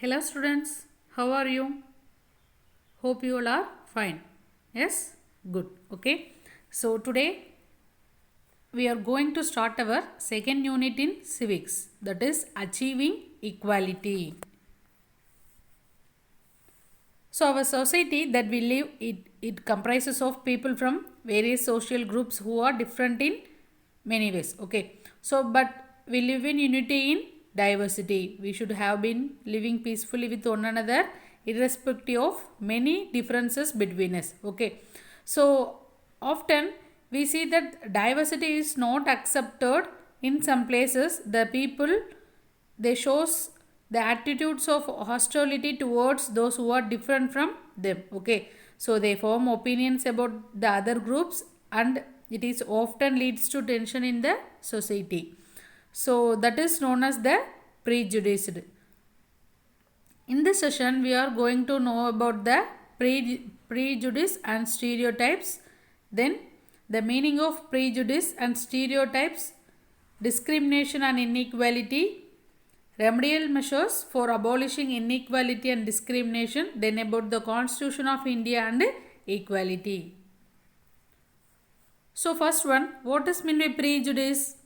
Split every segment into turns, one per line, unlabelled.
Hello students, how are you? Hope you all are fine. Yes, good. Okay, so today we are going to start our second unit in civics, that is achieving equality. So our society that we live, it comprises of people from various social groups who are different in many ways. Okay, so but we live in unity in diversity. We should have been living peacefully with one another irrespective of many differences between us. Okay, so often we see that diversity is not accepted in some places. The people, they shows the attitudes of hostility towards those who are different from them. Okay, so they form opinions about the other groups, and it is often leads to tension in the society. So that is known as the prejudice. In this session we are going to know about the prejudice and stereotypes, then the meaning of prejudice and stereotypes, discrimination and inequality, remedial measures for abolishing inequality and discrimination, then about the Constitution of India and equality. So first one, what is meant by prejudice?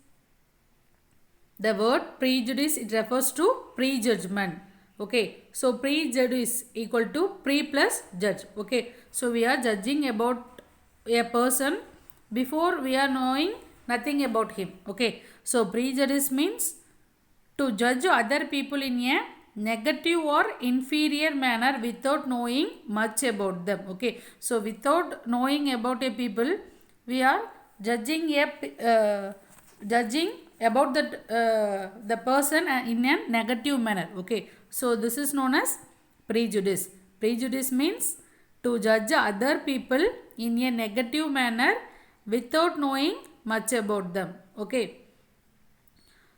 The word prejudice, it refers to prejudgment. Okay, so prejudice equal to pre plus judge. Okay, so we are judging about a person before we are knowing nothing about him. Okay, so prejudice means to judge other people in a negative or inferior manner without knowing much about them. Okay, so without knowing about a people, we are judging judging about the person in a negative manner. Okay, so this is known as prejudice. Prejudice means to judge other people in a negative manner without knowing much about them. Okay,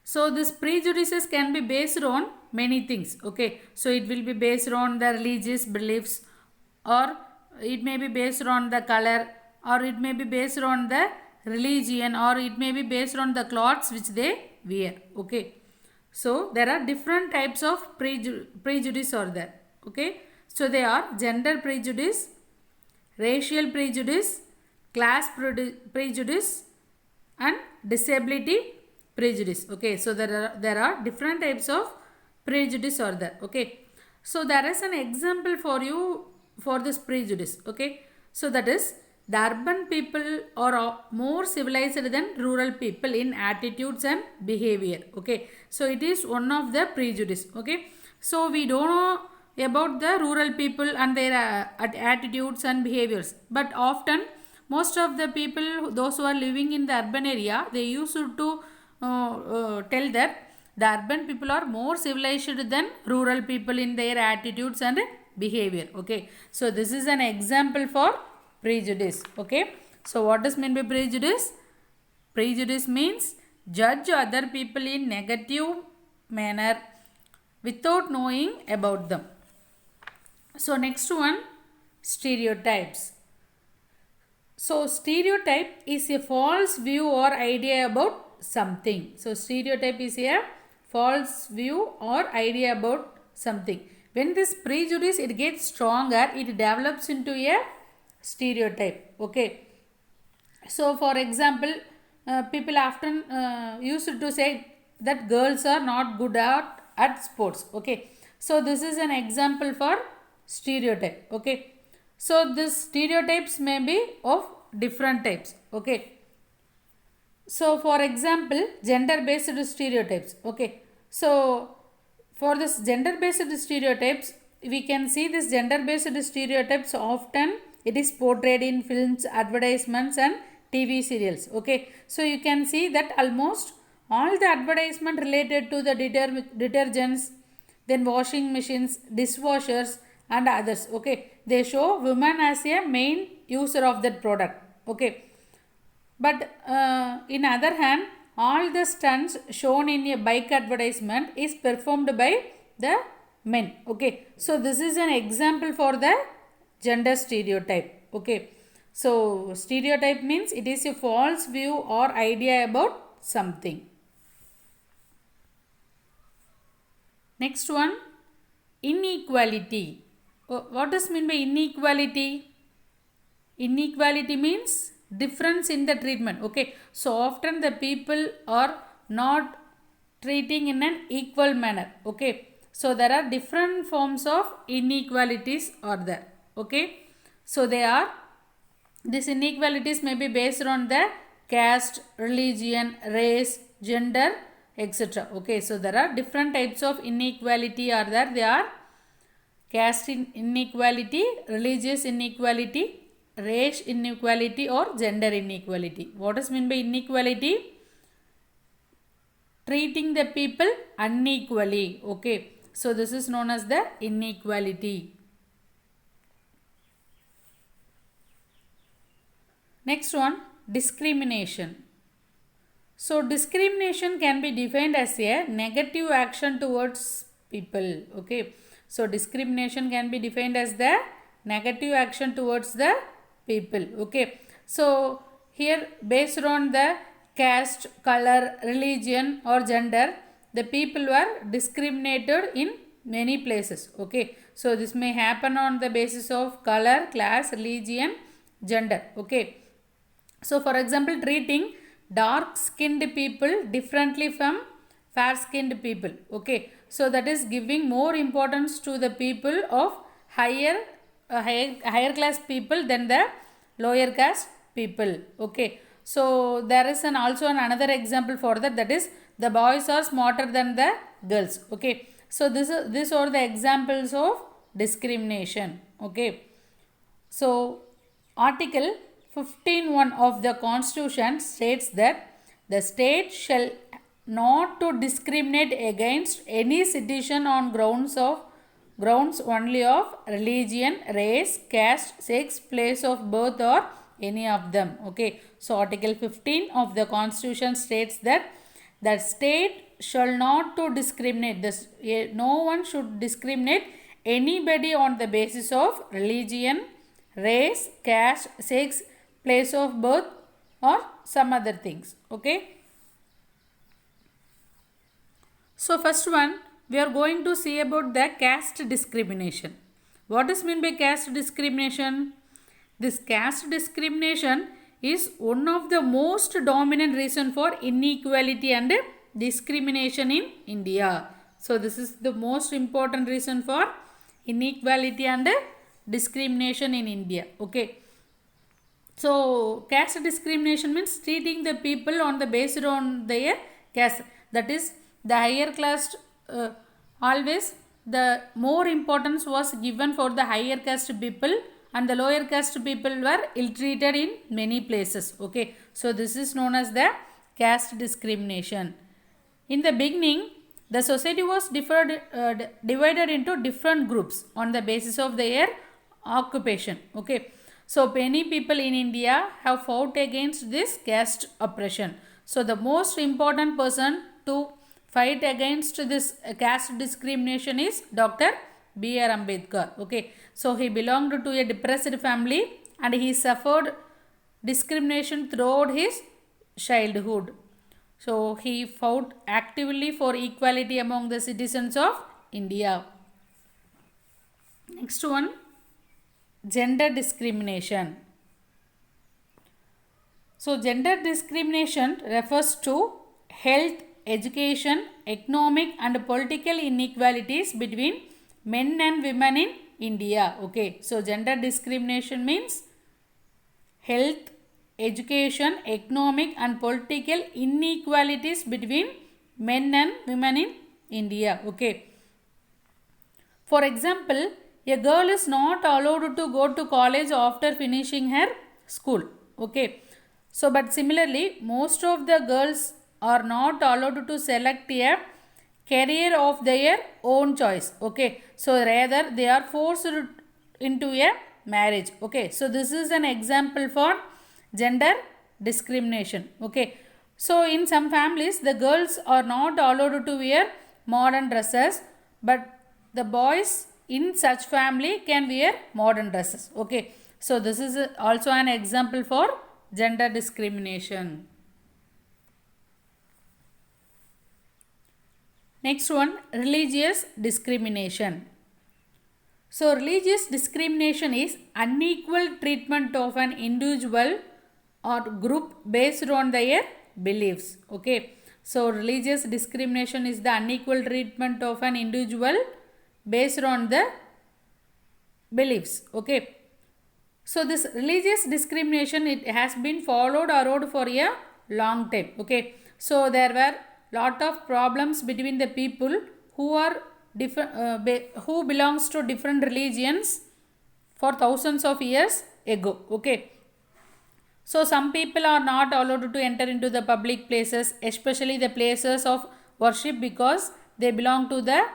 so this prejudices can be based on many things. Okay, so it will be based on the religious beliefs, or it may be based on the color, or it may be based on the religion, or it may be based on the clothes which they wear. Okay, so there are different types of prejudice are there. Okay, so they are gender prejudice, racial prejudice, class prejudice, and disability prejudice. Okay, so there are different types of prejudice are there. Okay, so there is an example for you for this prejudice. Okay, so that is the urban people are more civilized than rural people in attitudes and behavior. Okay, so it is one of the prejudice. Okay, so we don't know about the rural people and their attitudes and behaviors, but often most of the people, those who are living in the urban area, they used to tell that the urban people are more civilized than rural people in their attitudes and behavior. Okay, so this is an example for prejudice. Okay, so what does mean by prejudice? Prejudice means judge other people in negative manner without knowing about them. So next one, stereotypes. So stereotype is a false view or idea about something. So stereotype is a false view or idea about something. When this prejudice, it gets stronger, it develops into a stereotype. Okay, so for example, people often used to say that girls are not good at sports. Okay, so this is an example for stereotype. Okay, so these stereotypes may be of different types. Okay, so for example, gender based stereotypes. Okay, so for this gender based stereotypes, we can see this gender based stereotypes often it is portrayed in films, advertisements, and TV serials. Okay, so you can see that almost all the advertisement related to the detergents, then washing machines, dishwashers, and others. Okay, they show women as a main user of that product. Okay, but in other hand, all the stunts shown in a bike advertisement is performed by the men. Okay, so this is an example for the gender stereotype. Okay, so stereotype means it is a false view or idea about something. Next one, Inequality. What does mean by inequality? Inequality means difference in the treatment. Okay, so often the people are not treating in an equal manner. Okay, so there are different forms of inequalities are there. Okay, so they are, these inequalities may be based on the caste, religion, race, gender, etc. Okay, so there are different types of inequality are there. They are caste inequality, religious inequality, race inequality or gender inequality. What does mean by inequality? Treating the people unequally. Okay, so this is known as the inequality. Next one, discrimination. So discrimination can be defined as a negative action towards people. Okay, so discrimination can be defined as the negative action towards the people. Okay, so here based on the caste, color, religion or gender, the people were discriminated in many places. Okay, so this may happen on the basis of color, class, religion, gender. Okay, so for example, treating dark skinned people differently from fair skinned people. Okay, so that is giving more importance to the people of higher class people than the lower caste people. Okay, so there is another example for that, that is the boys are smarter than the girls. Okay, so these are the examples of discrimination. Okay, so Article 15(1) of the Constitution states that the state shall not to discriminate against any citizen on grounds only of religion, race, caste, sex, place of birth or any of them. Okay, so Article 15 of the Constitution states that the state shall not to discriminate. No one should discriminate anybody on the basis of religion, race, caste, sex, place of birth or some other things. Okay, so first one, we are going to see about the caste discrimination. What is meant by caste discrimination? This caste discrimination is one of the most dominant reason for inequality and discrimination in India. So this is the most important reason for inequality and discrimination in India. Okay, so caste discrimination means treating the people on the based on their caste. That is the higher class, always the more importance was given for the higher caste people and the lower caste people were ill treated in many places. Okay, so this is known as the caste discrimination. In the beginning, the society was divided into different groups on the basis of their occupation. Okay, so many people in India have fought against this caste oppression. So the most important person to fight against this caste discrimination is Dr. B.R. Ambedkar. Okay, so he belonged to a depressed family and he suffered discrimination throughout his childhood. So he fought actively for equality among the citizens of India. Next one, gender discrimination. So gender discrimination refers to health, education, economic and political inequalities between men and women in India. Okay, so gender discrimination means health, education, economic and political inequalities between men and women in India. Okay, for example, a girl is not allowed to go to college after finishing her school. Okay, so but similarly most of the girls are not allowed to select a career of their own choice. Okay, so rather they are forced into a marriage. Okay, so this is an example for gender discrimination. Okay, so in some families the girls are not allowed to wear modern dresses, but the boys in such family can wear modern dresses. Okay, so this is also an example for gender discrimination. Next one, religious discrimination. So religious discrimination is unequal treatment of an individual or group based on their beliefs. Okay. So religious discrimination is the unequal treatment of an individual based on the beliefs. Okay. So this religious discrimination, it has been followed around for a long time. Okay. So there were lot of problems between the people who are different, who belongs to different religions for thousands of years ago. Okay. So some people are not allowed to enter into the public places, especially the places of worship, because they belong to the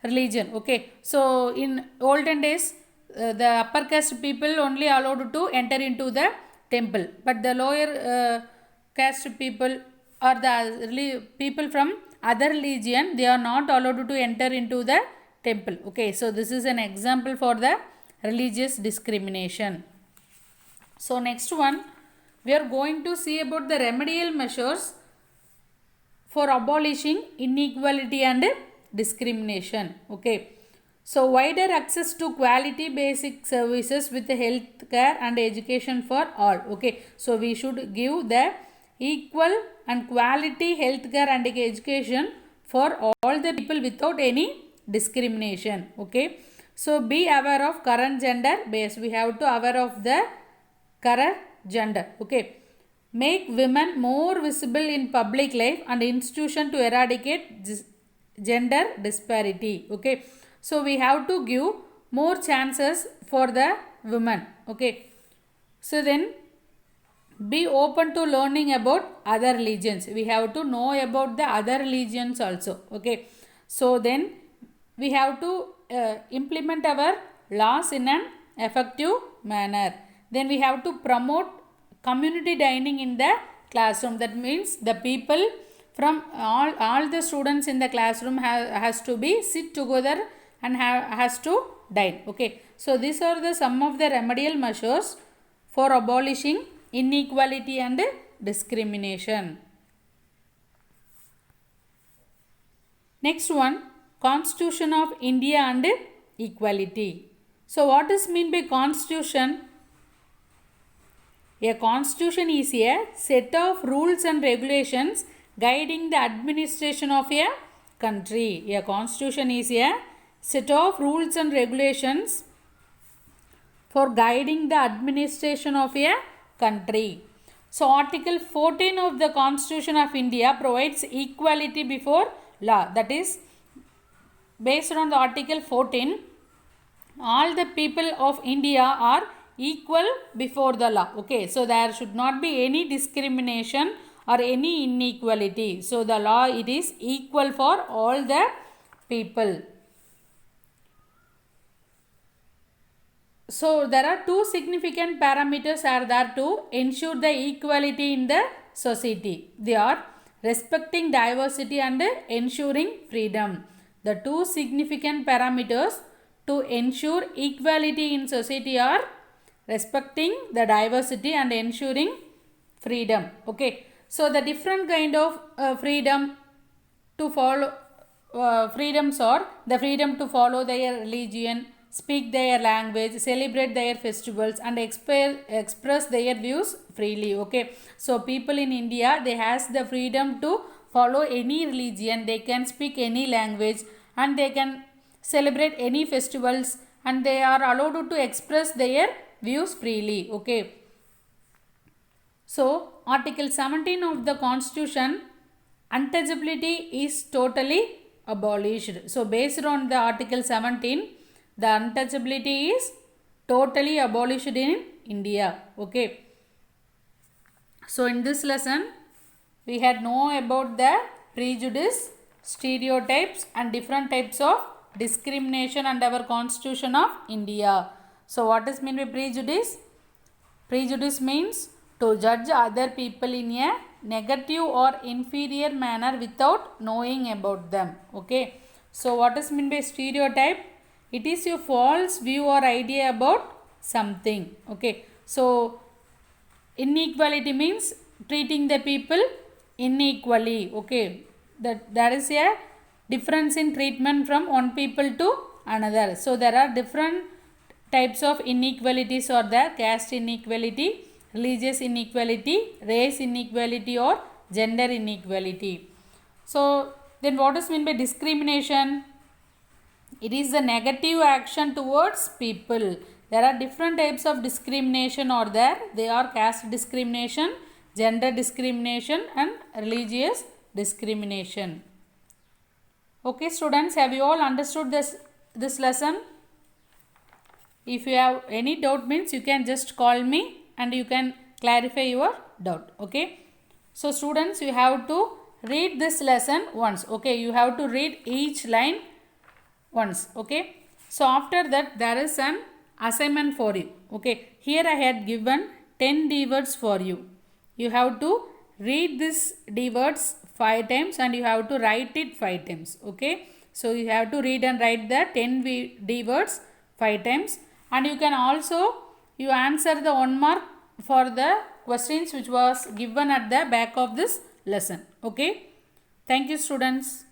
religion. Okay. So in olden days, the upper caste people only allowed to enter into the temple, but the lower caste people or the people from other religion, they are not allowed to enter into the temple. Okay. So this is an example for the religious discrimination. So next one, we are going to see about the remedial measures for abolishing inequality and discrimination. Okay. So wider access to quality basic services with health care and education for all. Okay. So we should give the equal and quality health care and education for all the people without any discrimination. Okay. So be aware of current gender base. We have to aware of the current gender. Okay. Make women more visible in public life and institution to eradicate gender disparity. Okay. So we have to give more chances for the women. Okay. So then be open to learning about other religions. We have to know about the other religions also. Okay. So then we have to implement our laws in an effective manner. Then we have to promote community dining in the classroom. That means the people from all the students in the classroom has to be sit together and has to dine. Okay. So these are the some of the remedial measures for abolishing inequality and discrimination. Next one, Constitution of India and equality. So what is mean by constitution? A constitution is a set of rules and regulations guiding the administration of a country. A constitution is a set of rules and regulations for guiding the administration of a country. So article 14 of the Constitution of India provides equality before law. That is, based on the article 14, all the people of India are equal before the law. Okay. So there should not be any discrimination or any inequality. So the law, it is equal for all the people. So there are two significant parameters are there to ensure the equality in the society. They are respecting diversity and ensuring freedom. The two significant parameters to ensure equality in society are respecting the diversity and ensuring freedom. Okay. So the different kind of freedom to follow freedoms are the freedom to follow their religion, speak their language, celebrate their festivals and express their views freely. Okay. So people in India, they has the freedom to follow any religion, they can speak any language and they can celebrate any festivals and they are allowed to express their views freely. Okay. So article 17 of the Constitution, untouchability is totally abolished. So based on the article 17, the untouchability is totally abolished in India. Okay. So in this lesson, we had know about the prejudice, stereotypes and different types of discrimination and our Constitution of India. So what is mean by prejudice? Prejudice means to judge other people in a negative or inferior manner without knowing about them. Okay. So what is mean by stereotype? It is a false view or idea about something. Okay. So inequality means treating the people unequally. Okay. That there is a difference in treatment from one people to another. So there are different types of inequalities are there: caste inequality, religious inequality, race inequality, or gender inequality. So then what is meant by discrimination? It is a negative action towards people. There are different types of discrimination are there. They are caste discrimination, gender discrimination, and religious discrimination. Okay students, have you all understood this lesson? If you have any doubt means you can just call me and you can clarify your doubt. Okay. So students, you have to read this lesson once. Okay. You have to read each line once. Okay. So after that there is an assignment for you. Okay. Here I had given 10 D words for you. You have to read this D words 5 times and you have to write it 5 times. Okay. So you have to read and write the 10 D words 5 times. And you can also you answer the 1 mark for the questions which was given at the back of this lesson. Okay. Thank you students.